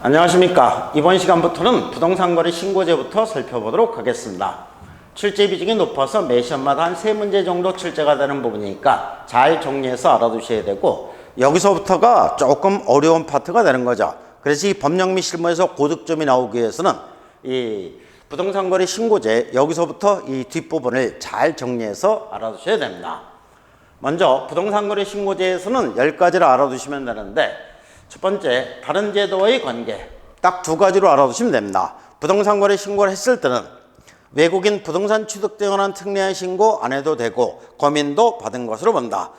안녕하십니까. 이번 시간부터는 부동산거래 신고제부터 살펴보도록 하겠습니다. 출제 비중이 높아서 매 시험마다 한 3문제 정도 출제가 되는 부분이니까 잘 정리해서 알아두셔야 되고, 여기서부터가 조금 어려운 파트가 되는 거죠. 그래서 이 법령 및 실무에서 고득점이 나오기 위해서는 이 부동산거래 신고제, 여기서부터 이 뒷부분을 잘 정리해서 알아두셔야 됩니다. 먼저 부동산거래 신고제에서는 10가지를 알아두시면 되는데, 첫 번째, 다른 제도와의 관계, 딱 2가지로 알아두시면 됩니다. 부동산거래 신고를 했을 때는 외국인 부동산 취득 등에 관한 특례한 신고 안 해도 되고 검인도 받은 것으로 본다.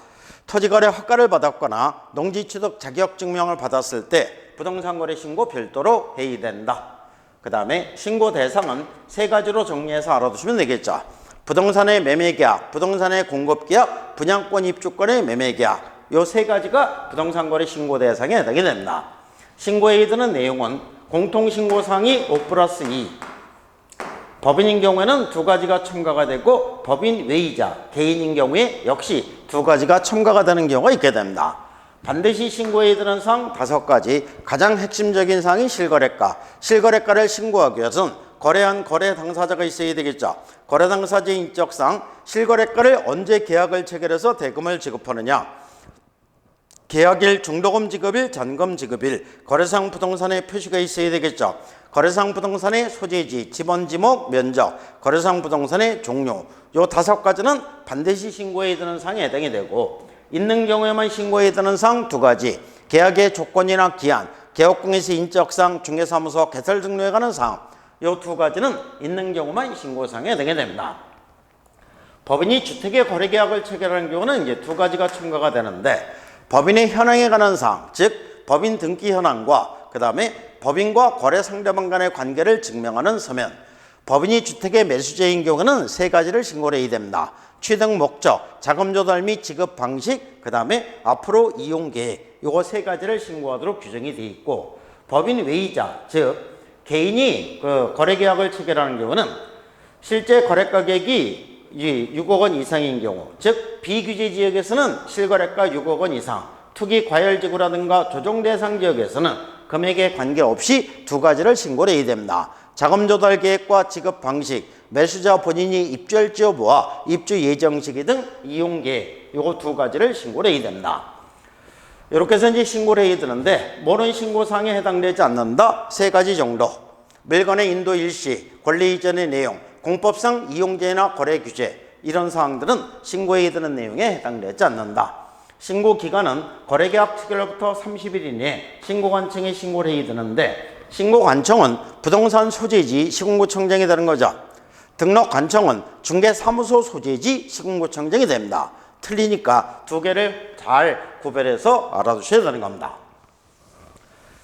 토지거래 허가를 받았거나 농지취득 자격증명을 받았을 때 부동산거래 신고 별도로 해야 된다. 그 다음에 신고 대상은 3가지로 정리해서 알아두시면 되겠죠. 부동산의 매매계약, 부동산의 공급계약, 분양권 입주권의 매매계약, 요 3가지가 부동산거래 신고 대상에 해당이 됩니다. 신고에 드는 내용은 공통신고사항이 5+2, 법인인 경우에는 2가지가 첨가가 되고 법인 외이자, 개인인 경우에 역시 2가지가 첨가가 되는 경우가 있게 됩니다. 반드시 신고에 드는 사항 5가지, 가장 핵심적인 사항이 실거래가. 실거래가를 신고하기 위해서는 거래한 거래 당사자가 있어야 되겠죠. 거래 당사자의 인적사항, 실거래가를 언제 계약을 체결해서 대금을 지급하느냐, 계약일, 중도금 지급일, 잔금 지급일, 거래상 부동산에 표시가 있어야 되겠죠. 거래상 부동산의 소재지, 지번지목, 면적, 거래상 부동산의 종류, 요 5가지는 반드시 신고에 드는 사항에 해당이 되고, 있는 경우에만 신고에 드는 사항 2가지, 계약의 조건이나 기한, 개업공에서 인적사항, 중개사무소 개설 등록에 관한 사항, 요 2가지는 있는 경우만 신고사항에 해당이 됩니다. 법인이 주택의 거래계약을 체결하는 경우는 이제 2가지가 첨가가 되는데, 법인의 현황에 관한 사항, 즉 법인 등기 현황과 그 다음에 법인과 거래 상대방 간의 관계를 증명하는 서면, 법인이 주택의 매수자인 경우는 3가지를 신고를 해야 됩니다. 취득 목적, 자금 조달 및 지급 방식, 그 다음에 앞으로 이용 계획, 요거 3가지를 신고하도록 규정이 되어 있고, 법인 외이자, 즉 개인이 그 거래계약을 체결하는 경우는 실제 거래 가격이 6억 원 이상인 경우, 즉 비규제 지역에서는 실거래가 6억 원 이상, 투기 과열지구라든가 조정 대상 지역에서는 금액에 관계없이 2가지를 신고를 해야 됩니다. 자금 조달 계획과 지급 방식, 매수자 본인이 입주할지 여부와 입주 예정 시기 등 이용 계획, 요거 2가지를 신고를 해야 됩니다. 이렇게 해서 이제 신고를 해야 되는데, 모든 신고사항에 해당되지 않는다 3가지 정도. 물건의 인도 일시, 권리 이전의 내용, 공법상 이용제나 거래 규제, 이런 사항들은 신고에 드는 내용에 해당되지 않는다. 신고 기간은 거래계약 체결로부터 30일 이내에 신고관청에 신고를 해야 되는데, 신고관청은 부동산 소재지 시군구청장이 되는 거죠. 등록관청은 중개사무소 소재지 시군구청장이 됩니다. 틀리니까 2개를 잘 구별해서 알아두셔야 되는 겁니다.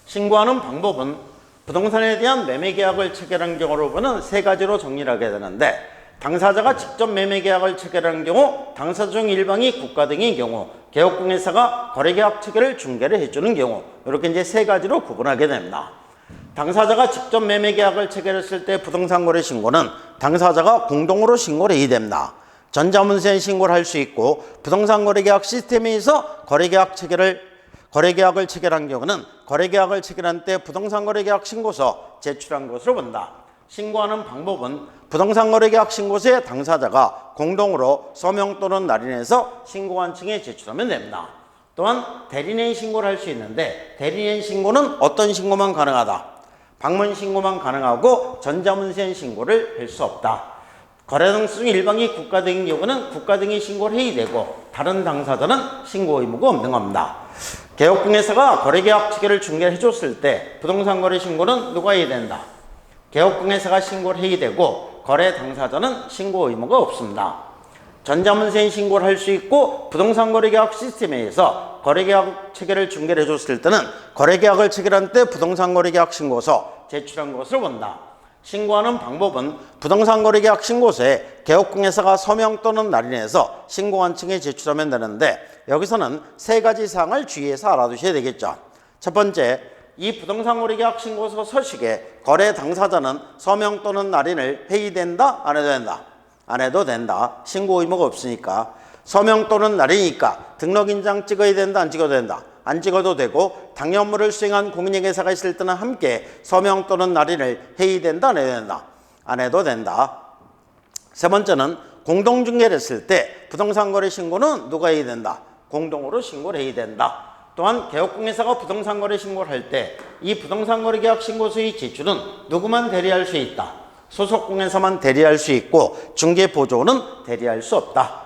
신고하는 방법은 부동산에 대한 매매계약을 체결한 경우로 보는 3가지로 정리를 하게 되는데, 당사자가 직접 매매계약을 체결한 경우, 당사자 중 일방이 국가 등인 경우, 개업공예사가 거래계약 체결을 중개를 해주는 경우, 이렇게 이제 3가지로 구분하게 됩니다. 당사자가 직접 매매계약을 체결했을 때 부동산거래 신고는 당사자가 공동으로 신고를 해야 됩니다. 전자문서에 신고를 할 수 있고, 부동산거래계약 시스템에서 거래계약을 체결한 경우는 거래계약을 체결한 때 부동산거래계약 신고서 제출한 것으로 본다. 신고하는 방법은 부동산거래계약 신고서에 당사자가 공동으로 서명 또는 날인해서 신고관청에 제출하면 됩니다. 또한 대리인의 신고를 할 수 있는데, 대리인 신고는 어떤 신고만 가능하다? 방문 신고만 가능하고 전자문서엔 신고를 할 수 없다. 거래 당사 중 일방이 국가 등인 경우는 국가 등이 신고를 해야 되고, 다른 당사자는 신고 의무가 없는 겁니다. 개업공예사가 거래계약 체결을 중개를 해줬을 때 부동산거래 신고는 누가 해야 된다? 개업공예사가 신고를 해야 되고, 거래 당사자는 신고 의무가 없습니다. 전자문서엔 신고를 할 수 있고, 부동산거래계약 시스템에 의해서 거래계약 체결을 중개를 해줬을 때는 거래계약을 체결한 때 부동산거래계약 신고서 제출한 것으로 본다. 신고하는 방법은 부동산거래계약 신고서에 개업공예사가 서명 또는 날인해서 신고관청에 제출하면 되는데, 여기서는 3가지 사항을 주의해서 알아두셔야 되겠죠. 첫 번째, 이 부동산거래계약 신고서 서식에 거래 당사자는 서명 또는 날인을 해야 된다? 안 해도 된다? 안 해도 된다. 신고 의무가 없으니까. 서명 또는 날이니까 등록인장 찍어야 된다? 안 찍어도 된다? 안 찍어도 되고 당해 업무를 수행한 공인중개사가 있을 때는 함께 서명 또는 날인을 해야 된다, 안 해야 된다? 안 해도 된다. 세 번째는 공동중개를 했을 때 부동산거래 신고는 누가 해야 된다? 공동으로 신고를 해야 된다. 또한 개업공개사가 부동산거래 신고를 할 때 이 부동산거래계약 신고서의 제출은 누구만 대리할 수 있다? 소속공개사만 대리할 수 있고 중개보조는 대리할 수 없다.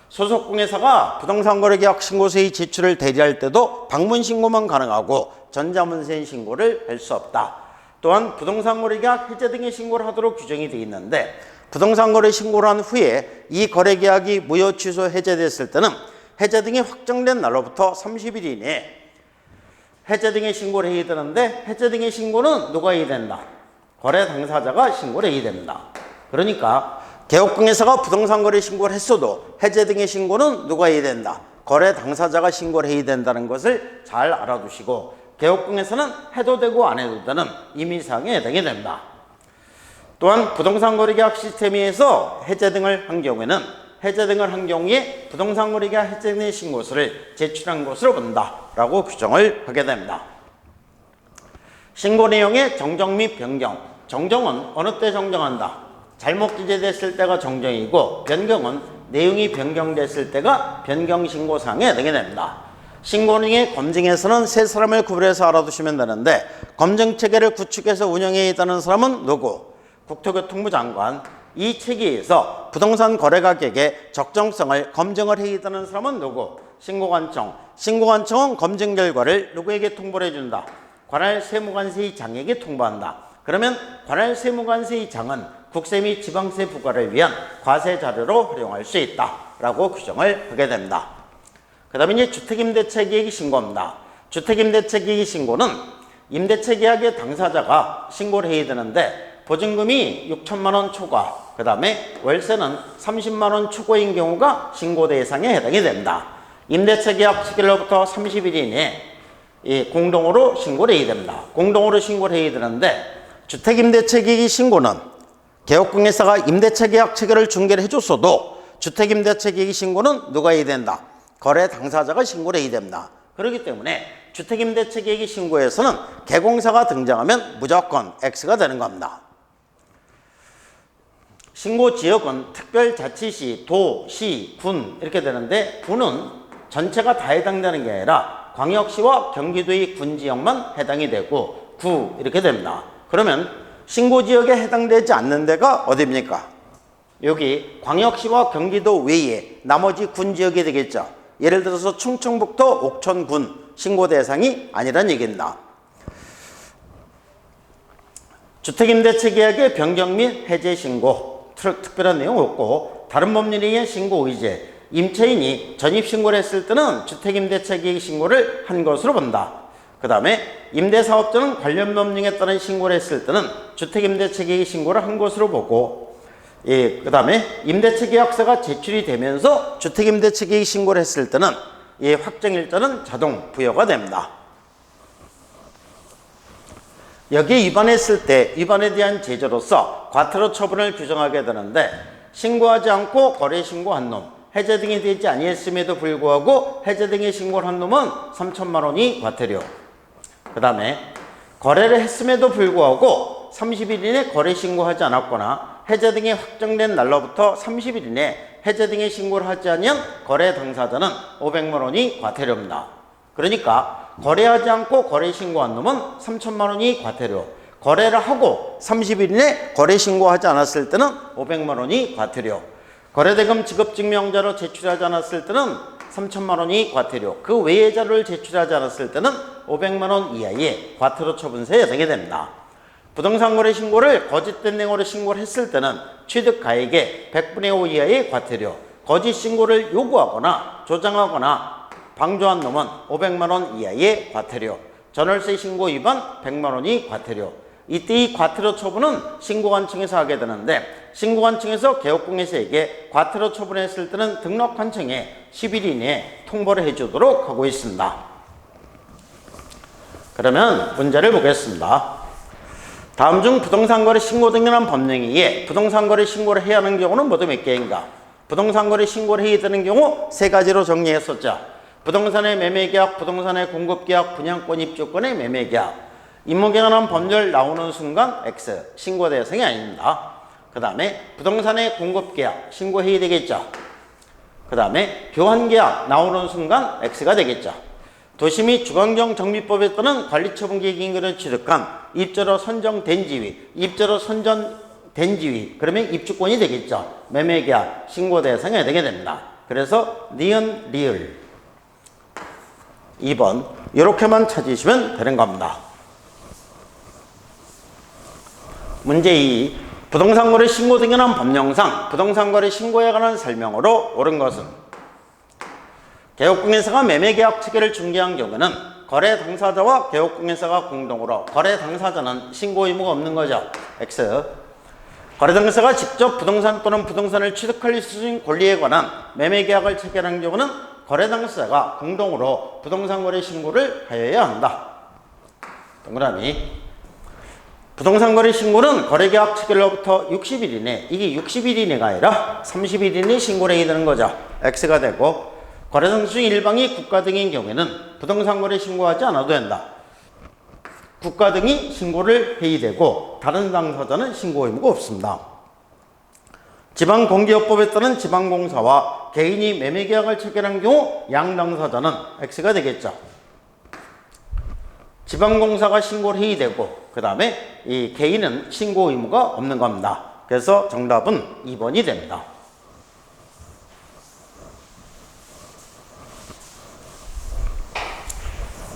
소속공개사가 부동산거래계약 신고서의 제출을 대리할 때도 방문신고만 가능하고 전자문서인 신고를 할 수 없다. 또한 부동산거래계약 해제 등의 신고를 하도록 규정이 되어 있는데 부동산거래 신고를 한 후에 이 거래계약이 무효 취소 해제됐을 때는 해제 등이 확정된 날로부터 30일 이내에 해제 등의 신고를 해야 되는데 해제 등의 신고는 누가 해야 된다? 거래 당사자가 신고를 해야 됩니다. 그러니까 개업공개사가 부동산거래 신고를 했어도 해제 등의 신고는 누가 해야 된다? 거래 당사자가 신고를 해야 된다는 것을 잘 알아두시고 개업공개사는 해도 되고 안 해도 되는 임의사항에 해당이 됩니다. 또한 부동산거래계약 시스템에서 해제 등을 한 경우에는 해제 등을 한 경우에 부동산거래계약 해제 등의 신고서를 제출한 것으로 본다라고 규정을 하게 됩니다. 신고 내용의 정정 및 변경. 정정은 어느 때 정정한다? 잘못 기재됐을 때가 정정이고 변경은 내용이 변경됐을 때가 변경신고사항에 해당이 됩니다. 신고 내용의 검증에서는 세 사람을 구별해서 알아두시면 되는데 검증체계를 구축해서 운영해야 한다는 사람은 누구? 국토교통부 장관. 이 체계에서 부동산 거래 가격의 적정성을 검증을 해야 한다는 사람은 누구? 신고관청. 신고관청은 검증 결과를 누구에게 통보를 해준다? 관할 세무관세의 장에게 통보한다. 그러면 관할 세무관세의 장은 국세 및 지방세 부과를 위한 과세 자료로 활용할 수 있다라고 규정을 하게 됩니다. 그 다음에 이제 주택임대차 계획이 신고입니다. 주택임대차 계획이 신고는 임대차 계약의 당사자가 신고를 해야 되는데 보증금이 6천만 원 초과, 그 다음에 월세는 30만 원 초과인 경우가 신고 대상에 해당이 됩니다. 임대차 계약 시기로부터 30일 이내에 공동으로 신고를 해야 됩니다. 공동으로 신고를 해야 되는데 주택임대차 계획 신고는 개업공개사가 임대차 계약 체계를 중개를 해줬어도 주택임대차 계획 신고는 누가 해야 된다? 거래 당사자가 신고를 해야 됩니다. 그렇기 때문에 주택임대차 계획 신고에서는 개공사가 등장하면 무조건 X가 되는 겁니다. 신고 지역은 특별자치시, 도, 시, 군 이렇게 되는데 군은 전체가 다 해당되는 게 아니라 광역시와 경기도의 군 지역만 해당이 되고 구 이렇게 됩니다. 그러면 신고 지역에 해당되지 않는 데가 어디입니까? 여기 광역시와 경기도 외에 나머지 군 지역이 되겠죠. 예를 들어서 충청북도 옥천군 신고 대상이 아니란 얘기입니다. 주택임대차 계약의 변경 및 해제 신고 특별한 내용 없고 다른 법률에 의한 신고 의제 임차인이 전입신고를 했을 때는 주택임대차 계획 신고를 한 것으로 본다. 그 다음에 임대사업자는 관련 법령에 따른 신고를 했을 때는 주택임대차 계획 신고를 한 것으로 보고 그 다음에 임대차 계약서가 제출이 되면서 주택임대차 계획 신고를 했을 때는 확정일자는 자동 부여가 됩니다. 여기에 위반했을 때 위반에 대한 제재로서 과태료 처분을 규정하게 되는데 신고하지 않고 거래 신고한 놈, 해제 등이 되지 아니했음에도 불구하고 해제 등의 신고를 한 놈은 3천만 원이 과태료. 그 다음에 거래를 했음에도 불구하고 30일 이내 거래 신고하지 않았거나 해제 등이 확정된 날로부터 30일 이내 해제 등의 신고를 하지 않은 거래 당사자는 500만 원이 과태료입니다. 그러니까 거래하지 않고 거래 신고한 놈은 3천만 원이 과태료, 거래를 하고 30일 이내 거래 신고하지 않았을 때는 500만 원이 과태료, 거래대금 지급증명자로 제출하지 않았을 때는 3천만 원이 과태료, 그 외의 자료를 제출하지 않았을 때는 500만 원 이하의 과태료 처분서에 해당이 됩니다. 부동산 거래 신고를 거짓된 내용으로 신고를 했을 때는 취득가액의 100분의 5 이하의 과태료, 거짓 신고를 요구하거나 조장하거나 방조한 놈은 500만 원 이하의 과태료, 전월세 신고 위반 100만 원이 과태료. 이때 이 과태료 처분은 신고관청에서 하게 되는데 신고관청에서 개업공개사에게 과태료 처분했을 때는 등록관청에 10일 이내에 통보를 해주도록 하고 있습니다. 그러면 문제를 보겠습니다. 다음 중 부동산거래 신고 등이라는 법령에 의해 부동산거래 신고를 해야 하는 경우는 모두 몇 개인가? 부동산거래 신고를 해야 되는 경우 세 가지로 정리했었죠. 부동산의 매매계약, 부동산의 공급계약, 분양권, 입주권의 매매계약. 임무경한 법률 나오는 순간 X, 신고 대상이 아닙니다. 그 다음에 부동산의 공급계약, 신고해야 되겠죠. 그 다음에 교환계약 나오는 순간 X가 되겠죠. 도시 및 주거환경 정비법에 따른 관리처분계획인을 취득한 입주로 선정된 지위, 입주로 선정된 지위, 그러면 입주권이 되겠죠. 매매계약, 신고 대상이 되게 됩니다. 그래서 니은, 리을 2번 이렇게만 찾으시면 되는 겁니다. 문제 2. 부동산거래 신고 등에 관한 법령상 부동산거래 신고에 관한 설명으로 옳은 것은 개업공인사가 매매계약 체계를 중개한 경우에는 거래 당사자와 개업공인사가 공동으로 거래 당사자는 신고 의무가 없는 거죠. X. 거래 당사자가 직접 부동산 또는 부동산을 취득할 수 있는 권리에 관한 매매계약을 체결한 경우는 거래 당사자가 공동으로 부동산거래 신고를 하여야 한다. 동그라미. 부동산거래 신고는 거래계약 체결로부터 60일 이내, 이게 60일 이내가 아니라 30일 이내 신고를 해야 되는 거죠. X가 되고, 거래 당사 중 일방이 국가 등인 경우에는 부동산거래 신고하지 않아도 된다. 국가 등이 신고를 해야 되고 다른 당사자는 신고 의무가 없습니다. 지방공기업법에 따른 지방공사와 개인이 매매계약을 체결한 경우 양당사자는 X가 되겠죠. 지방공사가 신고를 해야 되고 그 다음에 이 개인은 신고 의무가 없는 겁니다. 그래서 정답은 2번이 됩니다.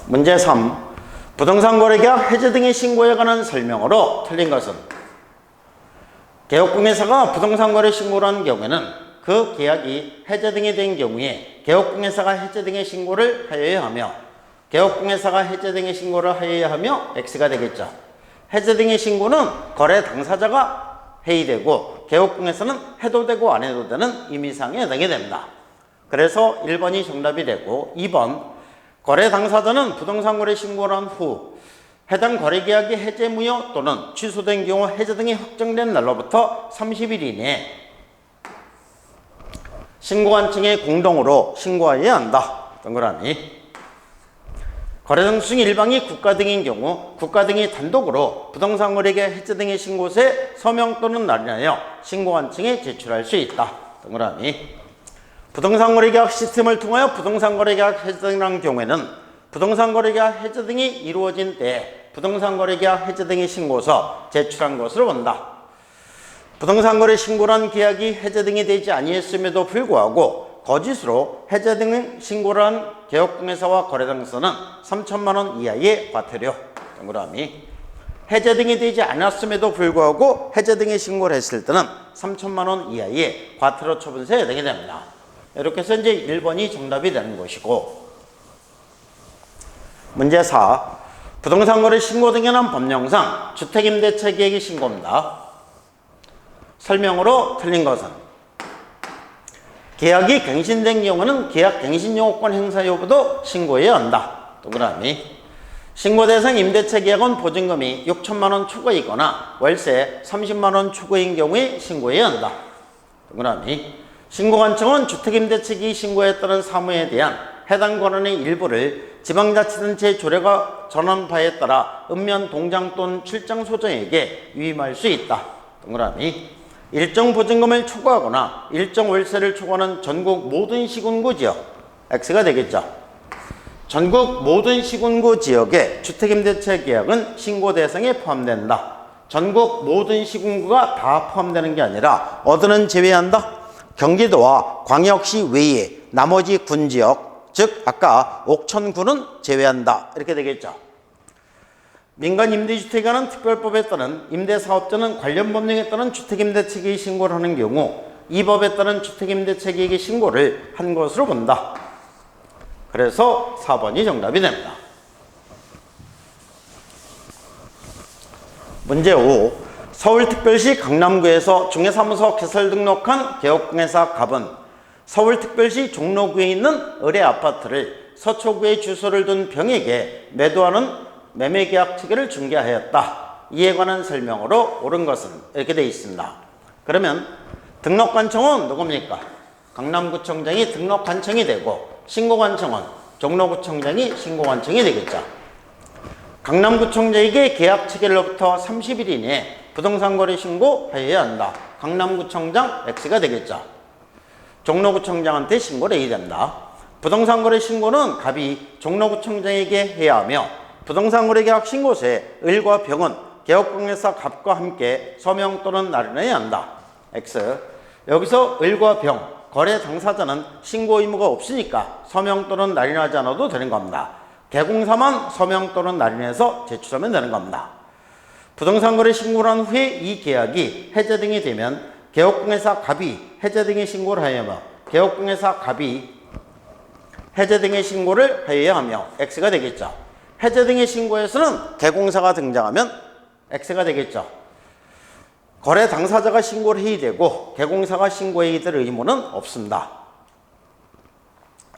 문제 3. 부동산거래계약 해제 등의 신고에 관한 설명으로 틀린 것은 개업공인사가 부동산거래 신고를 한 경우에는 그 계약이 해제 등이 된 경우에 개업공인사가 해제 등의 신고를 하여야 하며 개업공인사가 해제 등의 신고를 하여야 하며 X가 되겠죠. 해제 등의 신고는 거래 당사자가 해야 되고 개업공인사는 해도 되고 안 해도 되는 임의사항에 해당이 됩니다. 그래서 1번이 정답이 되고 2번 거래 당사자는 부동산거래 신고를 한 후 해당 거래계약이 해제무효 또는 취소된 경우 해제 등이 확정된 날로부터 30일 이내에 신고한 층에 공동으로 신고하여야 한다. 동그라미. 거래 당사 중 일방이 국가 등인 경우 국가 등이 단독으로 부동산거래계약 해제 등의 신고서에 서명 또는 날인하여 신고한 층에 제출할 수 있다. 동그라미. 부동산거래계약 시스템을 통하여 부동산거래계약 해제 등이라는 경우에는 부동산거래계약 해제 등이 이루어진 때 부동산거래계약 해제 등의 신고서 제출한 것으로 본다. 부동산거래 신고란 계약이 해제 등이 되지 아니했음에도 불구하고 거짓으로 해제 등의 신고를 한 개업공인사와 거래당사는 3천만 원 이하의 과태료. 동그라미. 해제 등이 되지 않았음에도 불구하고 해제 등의 신고를 했을 때는 3천만 원 이하의 과태료 처분서에 해당이 됩니다. 이렇게 해서 이제 1번이 정답이 되는 것이고 문제 4. 부동산거래 신고 등에 관한 법령상 주택임대차계획의 신고입니다. 설명으로 틀린 것은 계약이 갱신된 경우는 계약 갱신요건 행사 여부도 신고해야 한다. 동그라미. 신고 대상 임대차 계약은 보증금이 6천만 원 초과이거나 월세 30만 원 초과인 경우에 신고해야 한다. 동그라미. 신고관청은 주택임대차계획 신고에 따른 사무에 대한 해당 권한의 일부를 지방자치단체 조례가 정한 바에 따라 읍면 동장 또는 출장 소장에게 위임할 수 있다. 동그라미. 일정 보증금을 초과하거나 일정 월세를 초과하는 전국 모든 시군구 지역 X가 되겠죠. 전국 모든 시군구 지역의 주택임대차 계약은 신고 대상에 포함된다. 전국 모든 시군구가 다 포함되는 게 아니라 어디는 제외한다. 경기도와 광역시 외에 나머지 군지역, 즉 아까 옥천군은 제외한다. 이렇게 되겠죠. 민간 임대주택에 관한 특별법에 따른 임대사업자는 관련 법령에 따른 주택임대차계획 신고를 하는 경우 이 법에 따른 주택임대차계획 신고를 한 것으로 본다. 그래서 4번이 정답이 됩니다. 문제 5. 서울특별시 강남구에서 중개사무소 개설 등록한 개업공인사 갑은 서울특별시 종로구에 있는 을의 아파트를 서초구에 주소를 둔 병에게 매도하는 매매계약 체계를 중개하였다. 이에 관한 설명으로 옳은 것은 이렇게 되어 있습니다. 그러면 등록관청은 누굽니까? 강남구청장이 등록관청이 되고 신고관청은 종로구청장이 신고관청이 되겠죠. 강남구청장에게 계약 체결로부터 30일 이내에 부동산 거래 신고해야 한다. 강남구청장 X가 되겠죠. 종로구청장한테 신고를 해야 된다. 부동산 거래 신고는 갑이 종로구청장에게 해야 하며 부동산 거래 계약 신고서에 을과 병은 개업공개사 갑과 함께 서명 또는 날인해야 한다. X. 여기서 을과 병, 거래 당사자는 신고 의무가 없으니까 서명 또는 날인하지 않아도 되는 겁니다. 개공사만 서명 또는 날인해서 제출하면 되는 겁니다. 부동산 거래 신고를 한 후에 이 계약이 해제 등이 되면 개업공개사 갑이 해제 등의 신고를 하여야 하며 개업공개사 갑이 해제 등의 신고를 하여야 하며 X가 되겠죠. 해제 등의 신고에서는 개공사가 등장하면 X가 되겠죠. 거래 당사자가 신고를 해야 되고 개공사가 신고해야 될 의무는 없습니다.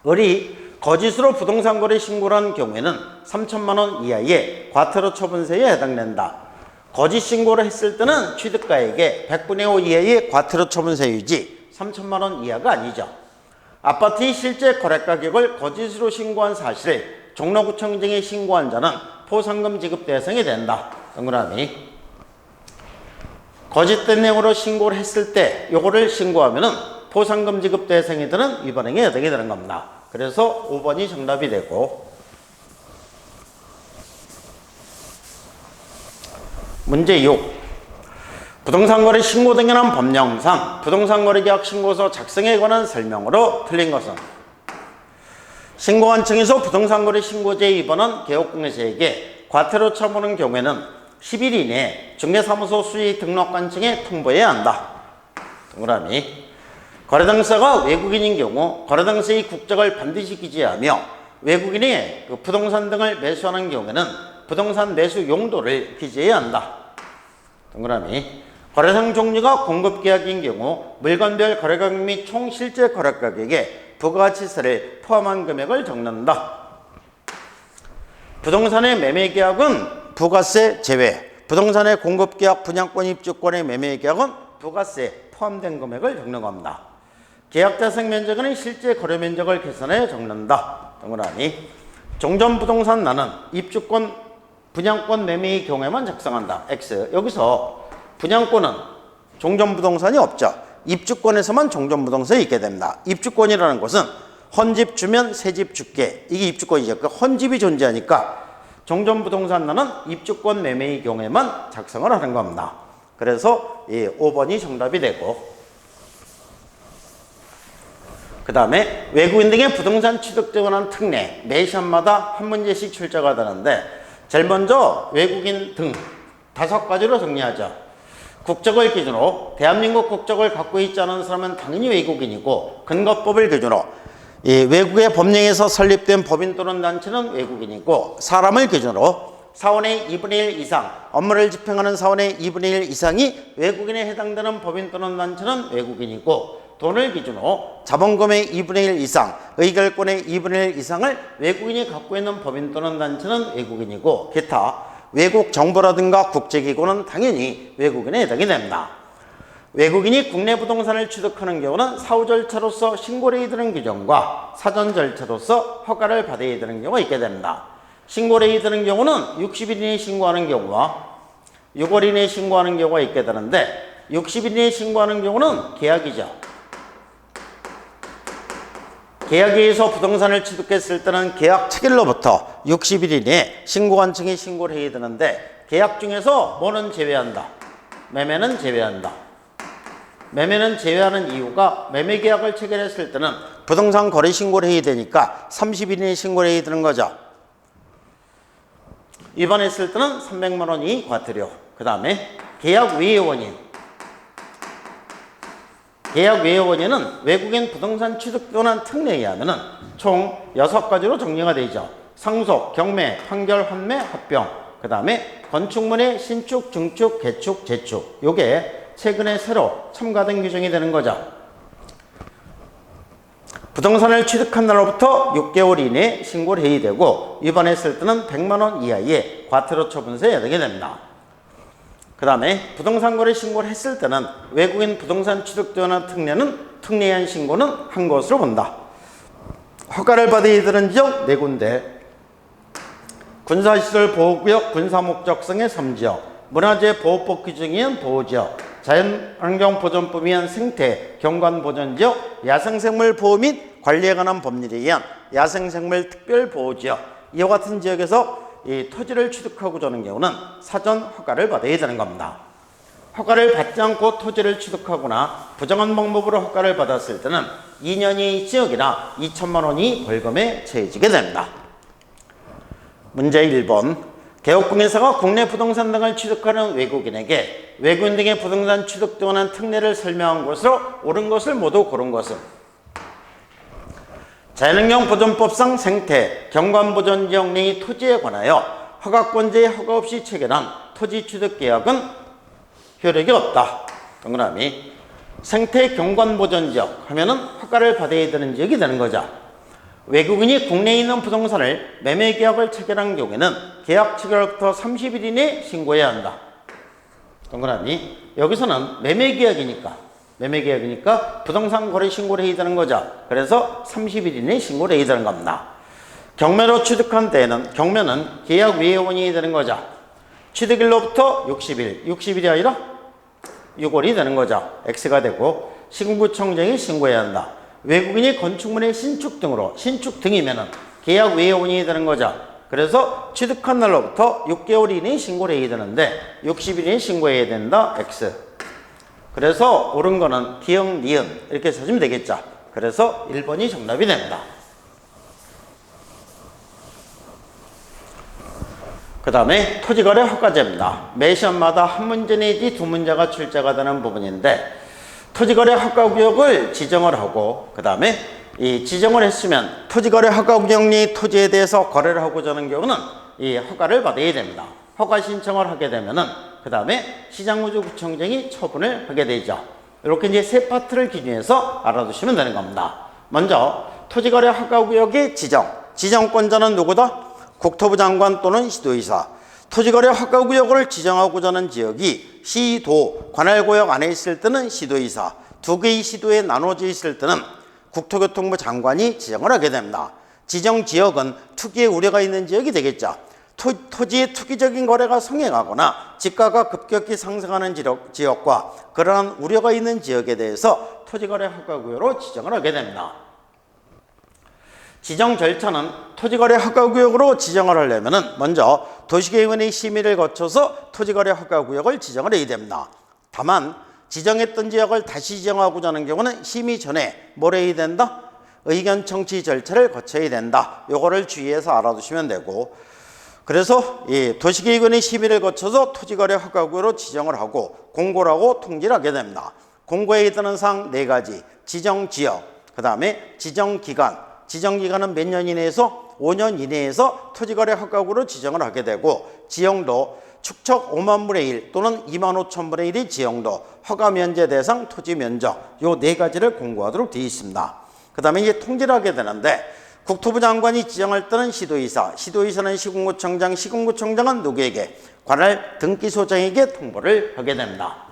을이 거짓으로 부동산 거래 신고를 한 경우에는 3천만 원 이하의 과태료 처분세에 해당된다. 거짓 신고를 했을 때는 취득가액의 100분의 5 이하의 과태료 처분세유지 3천만 원 이하가 아니죠. 아파트의 실제 거래 가격을 거짓으로 신고한 사실을 종로구청장에 신고한 자는 포상금 지급 대상이 된다. 동그라미. 거짓된 내용으로 신고를 했을 때 요거를 신고하면은 포상금 지급 대상이 되는 위반행위에 해당이 되는 겁니다. 그래서 5번이 정답이 되고, 문제 6. 부동산 거래 신고 등에 관한 법령상 부동산 거래 계약 신고서 작성에 관한 설명으로 틀린 것은 신고관청에서 부동산 거래 신고제에 위반한 개업공개사에게 과태료 처분하는 경우에는 10일 이내에 중개사무소 수의 등록관청에 통보해야 한다. 동그라미. 거래 당사자가 외국인인 경우 거래 당사자의 국적을 반드시 기재하며 외국인이 그 부동산 등을 매수하는 경우에는 부동산 매수 용도를 기재해야 한다. 동그라미. 거래상 종류가 공급계약인 경우 물건별 거래가격 및 총 실제 거래가격에 부가가치세를 포함한 금액을 적는다. 부동산의 매매계약은 부가세 제외, 부동산의 공급계약, 분양권, 입주권의 매매계약은 부가세 포함된 금액을 적는 겁니다. 계약자생 면적은 실제 거래 면적을 계산해 적는다. 동그라미. 종전부동산 나는 입주권, 분양권 매매의 경우에만 작성한다. X. 여기서 분양권은 종전부동산이 없죠. 입주권에서만 종전부동산이 있게 됩니다. 입주권이라는 것은 헌집 주면 새집 줄게. 이게 입주권이죠. 그 헌집이 존재하니까 종전부동산나는 입주권 매매의 경우에만 작성을 하는 겁니다. 그래서 이 5번이 정답이 되고, 그 다음에 외국인 등의 부동산 취득 등에 관한 특례 매 시험마다 한 문제씩 출제가 되는데, 제일 먼저 외국인 등 5가지로 정리하죠. 국적을 기준으로 대한민국 국적을 갖고 있지 않은 사람은 당연히 외국인이고, 근거법을 기준으로 이 외국의 법령에서 설립된 법인 또는 단체는 외국인이고, 사람을 기준으로 사원의 2분의 1 이상 업무를 집행하는 사원의 2분의 1 이상이 외국인에 해당되는 법인 또는 단체는 외국인이고, 돈을 기준으로 자본금의 2분의 1 이상 의결권의 2분의 1 이상을 외국인이 갖고 있는 법인 또는 단체는 외국인이고, 기타 외국 정부라든가 국제기구는 당연히 외국인에 해당이 됩니다. 외국인이 국내 부동산을 취득하는 경우는 사후 절차로서 신고를 해야 되는 규정과 사전 절차로서 허가를 받아야 되는 경우가 있게 됩니다. 신고를 해야 되는 경우는 60일 이내에 신고하는 경우와 6월 이내에 신고하는 경우가 있게 되는데, 60일 이내에 신고하는 경우는 계약이죠. 계약에 의해서 부동산을 취득했을 때는 계약 체결로부터 60일 이내에 신고관청에 신고를 해야 되는데, 계약 중에서 뭐는 제외한다? 매매는 제외한다. 매매는 제외하는 이유가 매매계약을 체결했을 때는 부동산 거래 신고를 해야 되니까 30일 이내에 신고를 해야 되는 거죠. 위반했을 때는 300만 원이 과태료. 그 다음에 계약 외의 원인. 계약 외의 원인은 외국인 부동산 취득 또는 특례에 의하면 총 6가지로 정리가 되죠. 상속, 경매, 판결, 환매, 합병. 그 다음에 건축물의 신축, 증축, 개축, 재축. 요게 최근에 새로 첨가된 규정이 되는 거죠. 부동산을 취득한 날로부터 6개월 이내에 신고를 해야 되고, 위반했을 때는 100만 원 이하의 과태료 처분서에 해당이 됩니다. 그 다음에 부동산 거래 신고를 했을 때는 외국인 부동산 취득 또는 특례는 특례에 의한 신고는 한 것으로 본다. 허가를 받아야 되는 지역 4군데. 군사시설 보호구역 군사목적성의 3지역, 문화재 보호법 규정에 의한 보호지역, 자연환경보전법에 의한 생태 경관보전지역, 야생생물 보호 및 관리에 관한 법률에 의한 야생생물 특별보호지역, 이와 같은 지역에서 이 토지를 취득하고자 하는 경우는 사전 허가를 받아야 되는 겁니다. 허가를 받지 않고 토지를 취득하거나 부정한 방법으로 허가를 받았을 때는 2년 이하 지역이나 2천만 원이 벌금에 처해지게 됩니다. 문제 1번. 개업공인사가 국내 부동산 등을 취득하는 외국인에게 외국인 등의 부동산 취득 등하는 특례를 설명한 것으로 옳은 것을 모두 고른 것은 자연환경보전법상 생태, 경관보전지역 내의 토지에 관하여 허가권자의 허가 없이 체결한 토지 취득 계약은 효력이 없다. 동그라미. 생태, 경관보전지역 하면은 허가를 받아야 되는 지역이 되는 거죠. 외국인이 국내에 있는 부동산을 매매 계약을 체결한 경우에는 계약 체결부터 30일 이내에 신고해야 한다. 동그라미. 여기서는 매매 계약이니까 부동산 거래 신고를 해야 되는 거죠. 그래서 30일 이내에 신고를 해야 되는 겁니다. 경매로 취득한 때에는 경매는 계약 외원이 되는 거죠. 취득일로부터 60일이 아니라 6월이 되는 거죠. X가 되고 시군구청장이 신고해야 한다. 외국인이 건축물의 신축 등이면은 계약 외원이 되는 거죠. 그래서 취득한 날로부터 6개월 이내에 신고를 해야 되는데 60일 이내에 신고해야 된다. X. 그래서 옳은 거는 기역, 니은 이렇게 써주면 되겠죠. 그래서 1번이 정답이 됩니다. 그 다음에 토지거래 허가제입니다. 매 시험마다 한 문제 내지 두 문제가 출제가 되는 부분인데 토지거래 허가구역을 지정을 하고 그 다음에 이 지정을 했으면 토지거래 허가구역 내 토지에 대해서 거래를 하고자 하는 경우는 이 허가를 받아야 됩니다. 허가 신청을 하게 되면은 그 다음에 시장구조구청장이 처분을 하게 되죠. 이렇게 이제 세 파트를 기준해서 알아두시면 되는 겁니다. 먼저 토지거래 허가구역의 지정권자는 누구다? 국토부 장관 또는 시도의사. 토지거래 허가구역을 지정하고자 하는 지역이 시도, 관할구역 안에 있을 때는 시도의사, 두 개의 시도에 나눠져 있을 때는 국토교통부 장관이 지정을 하게 됩니다. 지정 지역은 투기의 우려가 있는 지역이 되겠죠. 토지의 투기적인 거래가 성행하거나 지가가 급격히 상승하는 지역과 그러한 우려가 있는 지역에 대해서 토지거래 허가구역으로 지정을 하게 됩니다. 지정 절차는 토지거래 허가구역으로 지정을 하려면 먼저 도시계획원의 심의를 거쳐서 토지거래 허가구역을 지정을 해야 됩니다. 다만 지정했던 지역을 다시 지정하고자 하는 경우는 심의 전에 뭘 해야 된다? 의견 청취 절차를 거쳐야 된다. 요거를 주의해서 알아두시면 되고 그래서 이 도시계획원의 심의를 거쳐서 토지거래 허가구역으로 지정을 하고 공고를 하고 통지를 하게 됩니다. 공고에 해당하는 사항 4가지 지정지역, 그 다음에 지정기간 지정기간은 몇 년 이내에서 5년 이내에서 토지거래 허가구역으로 지정을 하게 되고 지형도 축척 5만 분의 1 또는 2만 5천 분의 1이 지형도 허가 면제 대상 토지 면적 요 4가지를 공고하도록 되어 있습니다. 그 다음에 이제 통지를 하게 되는데 국토부 장관이 지정할 때는 시도의사, 시도의사는 시군구청장, 시군구청장은 누구에게? 관할 등기소장에게 통보를 하게 됩니다.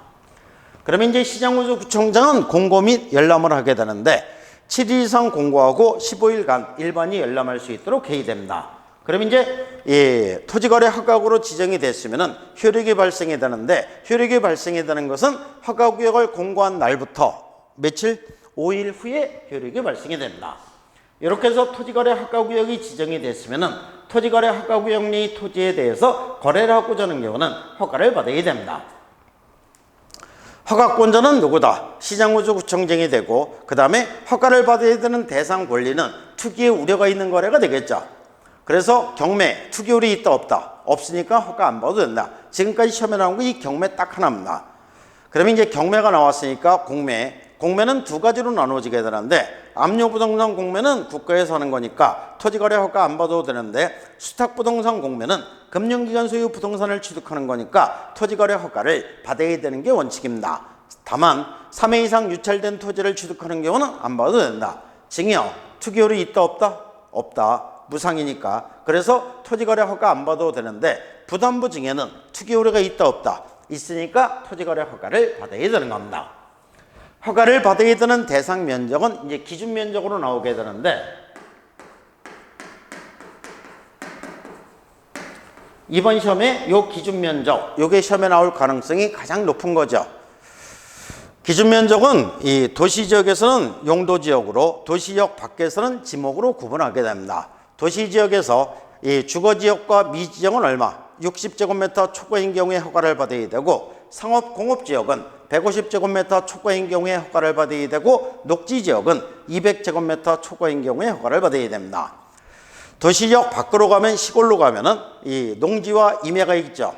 그러면 이제 시장구조구청장은 공고 및 열람을 하게 되는데 7일 이상 공고하고 15일간 일반이 열람할 수 있도록 해야 됩니다. 그러면 이제 토지거래 허가구역으로 지정이 됐으면은 효력이 발생이 되는데 효력이 발생이 되는 것은 허가구역을 공고한 날부터 며칠? 5일 후에 효력이 발생이 됩니다. 이렇게 해서 토지거래 허가구역이 지정이 됐으면은 토지거래 허가구역 내의 토지에 대해서 거래를 하고자 하는 경우는 허가를 받아야 됩니다. 허가권자는 누구다? 시장구조구청장이 되고 그 다음에 허가를 받아야 되는 대상 권리는 투기의 우려가 있는 거래가 되겠죠. 그래서 경매, 투기율이 있다 없다? 없으니까 허가 안 받아도 된다. 지금까지 시험에 나온 거 이 경매 딱 하나입니다. 그러면 이제 경매가 나왔으니까 공매는 두 가지로 나눠지게 되는데 압류부동산 공매는 국가에서 하는 거니까 토지거래 허가 안 받아도 되는데 수탁부동산 공매는 금융기관 소유 부동산을 취득하는 거니까 토지거래 허가를 받아야 되는 게 원칙입니다. 다만 3회 이상 유찰된 토지를 취득하는 경우는 안 받아도 된다. 증여, 투기율이 있다 없다? 없다. 무상이니까. 그래서 토지거래 허가 안 받아도 되는데 부담부 증여는 투기율이 있다 없다? 있으니까 토지거래 허가를 받아야 되는 겁니다. 허가를 받아야 되는 대상 면적은 이제 기준 면적으로 나오게 되는데 이번 시험에 요 기준 면적, 요게 시험에 나올 가능성이 가장 높은 거죠. 기준 면적은 이 도시 지역에서는 용도 지역으로, 도시 지역 밖에서는 지목으로 구분하게 됩니다. 도시 지역에서 이 주거 지역과 미 지역은 얼마? 60제곱미터 초과인 경우에 허가를 받아야 되고, 상업 공업 지역은 150제곱미터 초과인 경우에 허가를 받아야 되고, 녹지 지역은 200제곱미터 초과인 경우에 허가를 받아야 됩니다. 도시 지역 밖으로 가면, 시골로 가면은 이 농지와 임야가 있죠.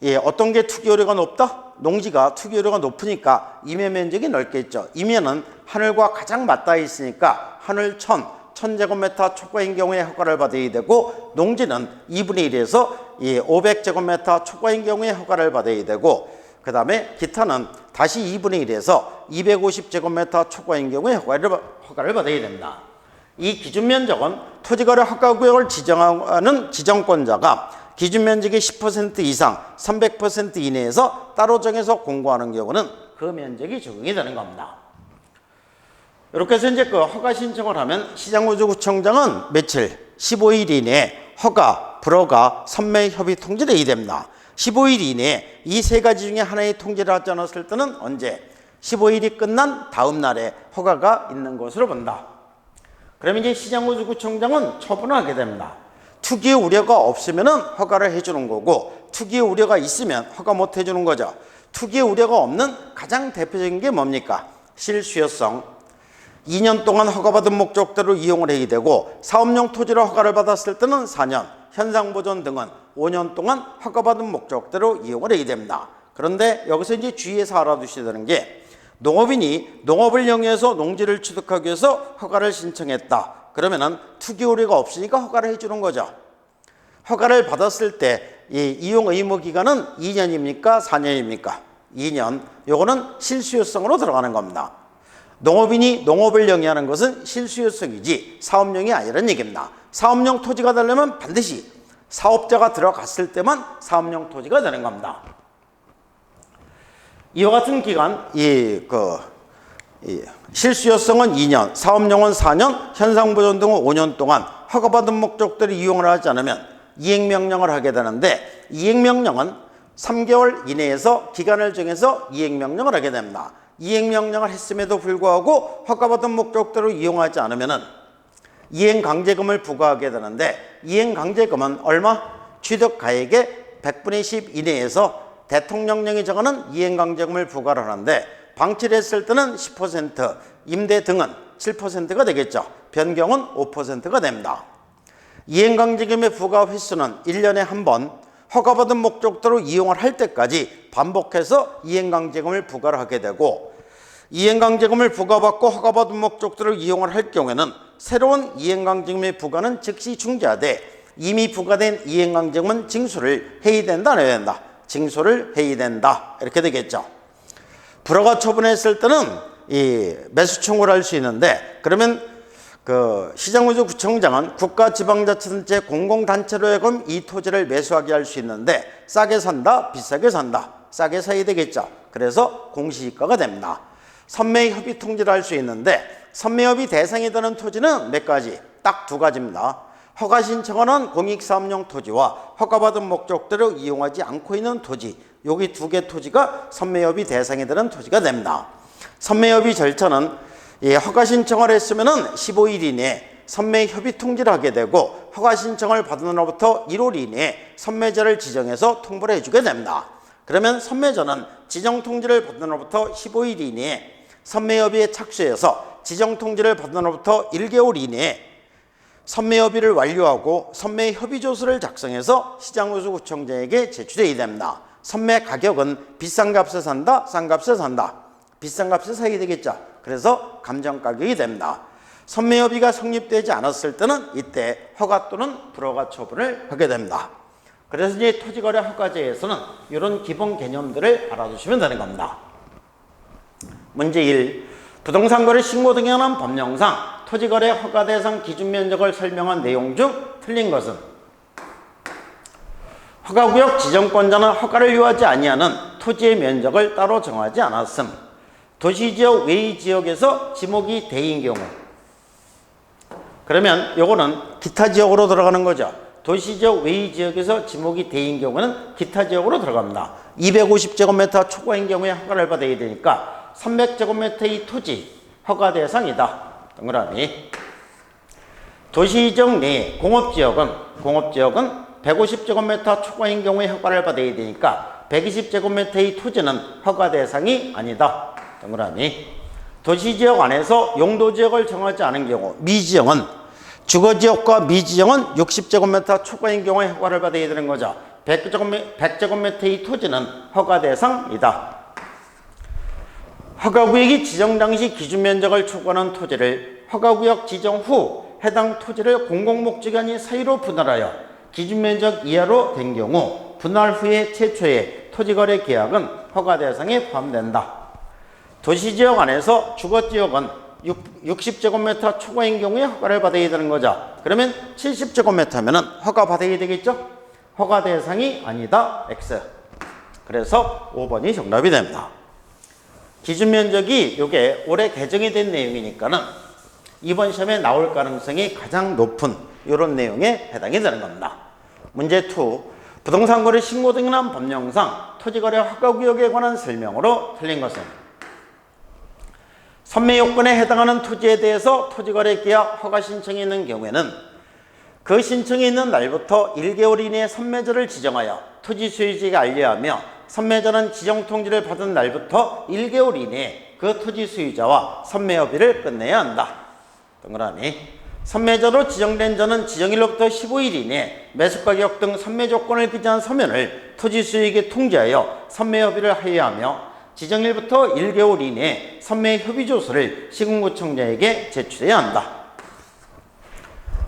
예, 어떤 게 투기효율가 높다? 농지가 투기효율가 높으니까 임야 면적이 넓겠죠. 임야는 하늘과 가장 맞닿아 있으니까 하늘 1000제곱미터 초과인 경우에 허가를 받아야 되고, 농지는 2분의 1에서 500제곱미터 초과인 경우에 허가를 받아야 되고, 그 다음에 기타는 다시 2분의 1에서 250제곱미터 초과인 경우에 허가를 받아야 됩니다. 이 기준 면적은 토지거래 허가구역을 지정하는 지정권자가 기준 면적의 10% 이상, 300% 이내에서 따로 정해서 공고하는 경우는 그 면적이 적용이 되는 겁니다. 이렇게 해서 이제 그 허가 신청을 하면 시장구조구청장은 며칠? 15일 이내에 허가, 불허가, 선매 협의 통지를 해야 됩니다. 15일 이내에 이 세 가지 중에 하나의 통지를 하지 않았을 때는 언제? 15일이 끝난 다음 날에 허가가 있는 것으로 본다. 그러면 이제 시장구조구청장은 처분을 하게 됩니다. 투기 우려가 없으면 허가를 해주는 거고, 투기 우려가 있으면 허가 못 해주는 거죠. 투기 우려가 없는 가장 대표적인 게 뭡니까? 실수요성. 2년 동안 허가받은 목적대로 이용을 해야 되고, 사업용 토지로 허가를 받았을 때는 4년, 현상보존 등은 5년 동안 허가받은 목적대로 이용을 해야 됩니다. 그런데 여기서 이제 주의해서 알아두셔야 되는 게, 농업인이 농업을 영위해서 농지를 취득하기 위해서 허가를 신청했다. 그러면은 투기 우려가 없으니까 허가를 해주는 거죠. 허가를 받았을 때 이 이용 의무 기간은 2년입니까? 4년입니까? 2년. 요거는 실수요성으로 들어가는 겁니다. 농업인이 농업을 영위하는 것은 실수요성이지 사업용이 아니라는 얘기입니다. 사업용 토지가 되려면 반드시 사업자가 들어갔을 때만 사업용 토지가 되는 겁니다. 이와 같은 기간, 실수요성은 2년, 사업용은 4년, 현상보존 등은 5년 동안 허가받은 목적대로 이용을 하지 않으면 이행명령을 하게 되는데, 이행명령은 3개월 이내에서 기간을 정해서 이행명령을 하게 됩니다. 이행명령을 했음에도 불구하고 허가받은 목적대로 이용하지 않으면 이행강제금을 부과하게 되는데, 이행강제금은 얼마? 취득가액의 100분의 10 이내에서 대통령령이 정하는 이행강제금을 부과를 하는데, 방치를 했을 때는 10%, 임대 등은 7%가 되겠죠. 변경은 5%가 됩니다. 이행강제금의 부과 횟수는 1년에 한 번, 허가받은 목적대로 이용을 할 때까지 반복해서 이행강제금을 부과를 하게 되고, 이행강제금을 부과받고 허가받은 목적대로 이용을 할 경우에는 새로운 이행강제금의 부과는 즉시 중지하되, 이미 부과된 이행강제금은 징수를 해야 된다, 안 해야 된다? 징수를 해야 된다. 이렇게 되겠죠. 불허가 처분했을 때는 이 매수 청구를 할 수 있는데, 그러면 그 시장구조구청장은 국가지방자치단체 공공단체로 하여금 이 토지를 매수하게 할 수 있는데, 싸게 산다, 비싸게 산다, 싸게 사야 되겠죠. 그래서 공시지가가 됩니다. 선매협의 통지를 할 수 있는데, 선매협의 대상이 되는 토지는 몇 가지? 딱 2가지입니다. 허가 신청하는 공익사업용 토지와 허가받은 목적대로 이용하지 않고 있는 토지, 여기 2개 토지가 선매협의 대상이 되는 토지가 됩니다. 선매협의 절차는 허가 신청을 했으면 15일 이내에 선매협의 통지를 하게 되고, 허가 신청을 받은 날부터 1월 이내에 선매자를 지정해서 통보를 해주게 됩니다. 그러면 선매자는 지정 통지를 받은 날부터 15일 이내에 선매협의에 착수해서 지정 통지를 받은 날부터 1개월 이내에 선매협의를 완료하고 선매협의조서를 작성해서 시장구조구청장에게 제출해야 됩니다. 선매 가격은 비싼 값에 산다, 싼 값에 산다. 비싼 값에 사야 되겠죠. 그래서 감정가격이 됩니다. 선매협의가 성립되지 않았을 때는 이때 허가 또는 불허가 처분을 하게 됩니다. 그래서 이제 토지거래 허가제에서는 이런 기본 개념들을 알아두시면 되는 겁니다. 문제 1. 부동산거래 신고 등에 관한 법령상 토지거래 허가 대상 기준 면적을 설명한 내용 중 틀린 것은? 허가구역 지정권자는 허가를 요하지 아니하는 토지의 면적을 따로 정하지 않았음. 도시지역 외의 지역에서 지목이 대인 경우. 그러면 요거는 기타 지역으로 들어가는 거죠. 도시지역 외의 지역에서 지목이 대인 경우는 기타 지역으로 들어갑니다. 250제곱미터 초과인 경우에 허가를 받아야 되니까 300제곱미터의 토지 허가 대상이다. 동그라미. 도시지역 내 공업지역은 150제곱미터 초과인 경우에 허가를 받아야 되니까 120제곱미터의 토지는 허가 대상이 아니다. 동그라미. 도시지역 안에서 용도지역을 정하지 않은 경우 미지역은 주거지역과 미지역은 60제곱미터 초과인 경우에 허가를 받아야 되는 거죠. 100제곱미터의 토지는 허가 대상이다. 허가구역이 지정 당시 기준면적을 초과하는 토지를 허가구역 지정 후 해당 토지를 공공목적이 아닌 사유로 분할하여 기준면적 이하로 된 경우 분할 후에 최초의 토지거래 계약은 허가 대상에 포함된다. 도시지역 안에서 주거지역은 60제곱미터 초과인 경우에 허가를 받아야 되는 거죠. 그러면 70제곱미터면은 허가 받아야 되겠죠? 허가 대상이 아니다. X. 그래서 5번이 정답이 됩니다. 기준 면적이 이게 올해 개정이 된 내용이니까는 이번 시험에 나올 가능성이 가장 높은 이런 내용에 해당이 되는 겁니다. 문제 2. 부동산 거래 신고 등에 관한 법령상 토지거래 허가구역에 관한 설명으로 틀린 것은 선매 요건에 해당하는 토지에 대해서 토지거래 계약 허가 신청이 있는 경우에는 그 신청이 있는 날부터 1개월 이내에 선매자를 지정하여 토지 소유주에게 알려하며 선매자는 지정 통지를 받은 날부터 1개월 이내에 그 토지 소유자와 선매 협의를 끝내야 한다. 동그라미. 선매자로 지정된 자는 지정일로부터 15일 이내에 매수가격 등 선매 조건을 기재한 서면을 토지 소유주에게 통지하여 선매 협의를 하여야 하며 지정일부터 1개월 이내에 선매 협의조서를 시군구청장에게 제출해야 한다.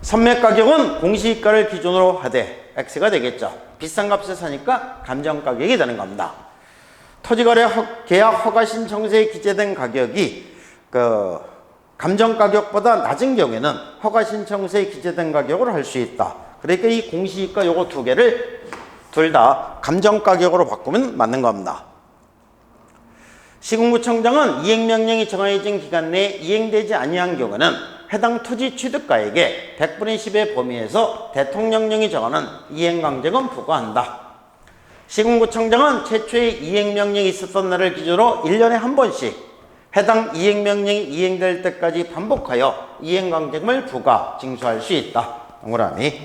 선매 가격은 공시가를 기준으로 하되 X가 되겠죠. 비싼 값에 사니까 감정가격이 되는 겁니다. 토지거래 계약 허가 신청서에 기재된 가격이 감정가격보다 낮은 경우에는 허가 신청서에 기재된 가격으로 할 수 있다. 그러니까 이 공시가 요거 두 개를 둘 다 감정가격으로 바꾸면 맞는 겁니다. 시군구청장은 이행명령이 정해진 기간 내에 이행되지 아니한 경우는 해당 토지 취득가액의 100분의 10의 범위에서 대통령령이 정하는 이행강제금 부과한다. 시군구청장은 최초의 이행명령이 있었던 날을 기준으로 1년에 한 번씩 해당 이행명령이 이행될 때까지 반복하여 이행강제금을 부과, 징수할 수 있다. 동그라미.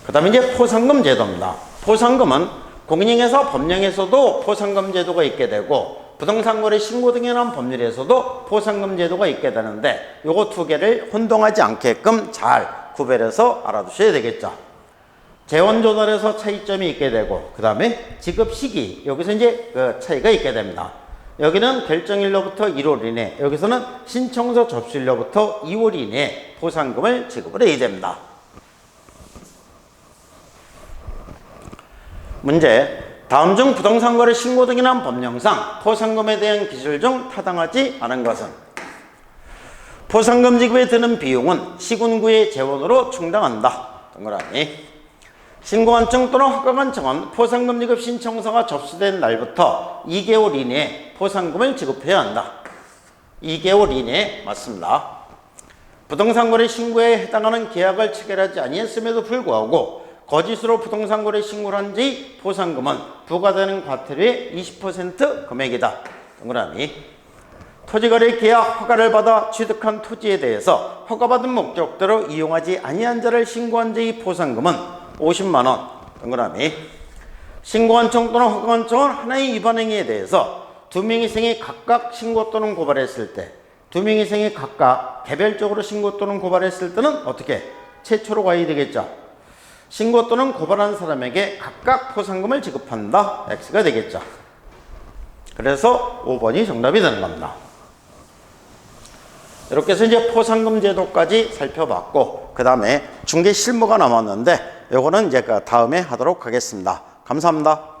그 다음에 이제 포상금 제도입니다. 포상금은 공인중개사 법령에서도 포상금 제도가 있게 되고 부동산 거래 신고 등에 관한 법률에서도 포상금 제도가 있게 되는데 요거 두 개를 혼동하지 않게끔 잘 구별해서 알아두셔야 되겠죠. 재원 조달에서 차이점이 있게 되고 그 다음에 지급 시기 여기서 이제 그 차이가 있게 됩니다. 여기는 결정일로부터 1월 이내, 여기서는 신청서 접수일로부터 2월 이내에 포상금을 지급을 해야 됩니다. 문제. 다음 중 부동산 거래 신고 등에 관한 법령상 포상금에 대한 기술 중 타당하지 않은 것은 포상금 지급에 드는 비용은 시군구의 재원으로 충당한다. 동그라미. 신고관청 또는 허가관청은 포상금 지급 신청서가 접수된 날부터 2개월 이내에 포상금을 지급해야 한다. 2개월 이내에 맞습니다. 부동산 거래 신고에 해당하는 계약을 체결하지 아니했음에도 불구하고 거짓으로 부동산 거래 신고를 한 지 포상금은 부과되는 과태료의 20% 금액이다. 동그라미. 토지거래 계약 허가를 받아 취득한 토지에 대해서 허가받은 목적대로 이용하지 아니한 자를 신고한 자의 포상금은 50만 원. 동그라미. 신고관청 또는 허가관청은 하나의 위반 행위에 대해서 두 명의 생이 각각 신고 또는 고발했을 때, 두 명의 생이 각각 개별적으로 신고 또는 고발했을 때는 어떻게? 최초로 가야 되겠죠. 신고 또는 고발한 사람에게 각각 포상금을 지급한다. X가 되겠죠. 그래서 5번이 정답이 되는 겁니다. 이렇게 해서 이제 포상금 제도까지 살펴봤고 그 다음에 중개 실무가 남았는데 요거는 이제 다음에 하도록 하겠습니다. 감사합니다.